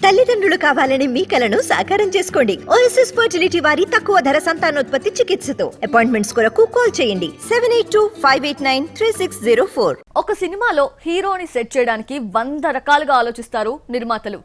తల్లిదండ్రులు కావాలని మీ కలను సాకారం చేసుకోండి. ఓఎస్ఎస్ ఫర్టిలిటీ వారి తక్కువ ధర సంతానోత్పత్తి చికిత్సతో అపాయింట్మెంట్స్ కొరకు కాల్ చేయండి 7825893604. ఒక సినిమాలో హీరోని సెట్ చేయడానికి 100 రకాలుగా ఆలోచిస్తారు నిర్మాతలు.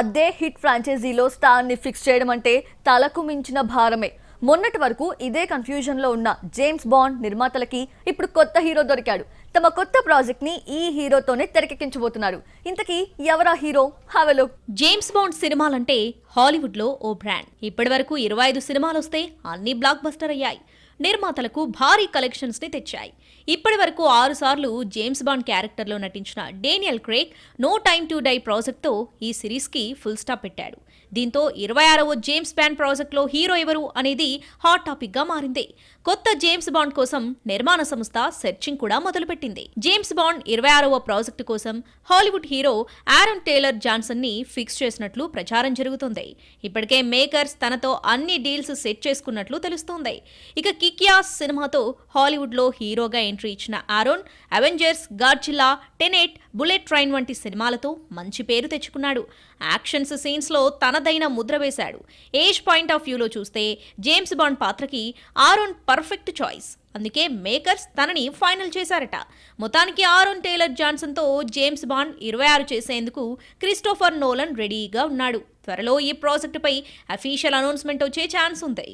అదే హిట్ ఫ్రాంచైజీలో స్టార్ ని ఫిక్స్ చేయడం అంటే తలకు మించిన భారమే. మొన్నటి వరకు ఇదే కన్ఫ్యూజన్ లో ఉన్న జేమ్స్ బాండ్ నిర్మాతలకి ఇప్పుడు కొత్త హీరో దొరికాడు. తమ కొత్త ప్రాజెక్ట్ ని ఈ హీరోతోనే తెరకెక్కించబోతున్నారు. ఇంతకీ ఎవరా hero? Have a look. James bond సినిమాలంటే హాలీవుడ్ లో ఓ బ్రాండ్. ఇప్పటి వరకు 25 సినిమాలు వస్తే అన్ని బ్లాక్ బస్టర్ అయ్యాయి. నిర్మాతలకు భారీ కలెక్షన్స్ ని తెచ్చాయి. ఇప్పటి వరకు 6 సార్లు జేమ్స్ బాండ్ క్యారెక్టర్లో నటించిన Daniel Craig No Time to Die ప్రాజెక్ట్తో ఈ సిరీస్కి ఫుల్ స్టాప్ పెట్టాడు. దీంతో 26వ జేమ్స్ బాండ్ ప్రాజెక్ట్లో హీరో ఎవరు అనేది హాట్ టాపిక్గా మారింది. కొత్త జేమ్స్ బాండ్ కోసం నిర్మాణ సంస్థ సెర్చింగ్ కూడా మొదలుపెట్టింది. జేమ్స్ బాండ్ 26వ ప్రాజెక్టు కోసం Hollywood hero Aaron Taylor Johnson ని ఫిక్స్ చేసినట్లు ప్రచారం జరుగుతుంది. ఇప్పటికే మేకర్స్ తనతో అన్ని డీల్స్ సెట్ చేసుకున్నట్లు తెలుస్తోంది. ఇక కిక్యాస్ సినిమాతో హాలీవుడ్ లో హీరోగా ఎంట్రీ ఇచ్చిన Aaron Avengers, Godzilla, Tenet, bullet train వంటి సినిమాలతో మంచి పేరు తెచ్చుకున్నాడు. యాక్షన్స్ సీన్స్ లో తనదైన ముద్ర వేశాడు. ఏజ్ పాయింట్ ఆఫ్ వ్యూలో చూస్తే జేమ్స్ బాండ్ పాత్రకి ఆరోన్ పర్ఫెక్ట్ చాయిస్. అందుకే మేకర్స్ తనని ఫైనల్ చేశారట. మొత్తానికి ఆరోన్ టేలర్ జాన్సన్ తో జేమ్స్ బాండ్ 26 చేసేందుకు క్రిస్టోఫర్ నోలన్ రెడీగా ఉన్నాడు. త్వరలో ఈ ప్రాజెక్టుపై అఫీషియల్ అనౌన్స్మెంట్ వచ్చే ఛాన్స్ ఉంది.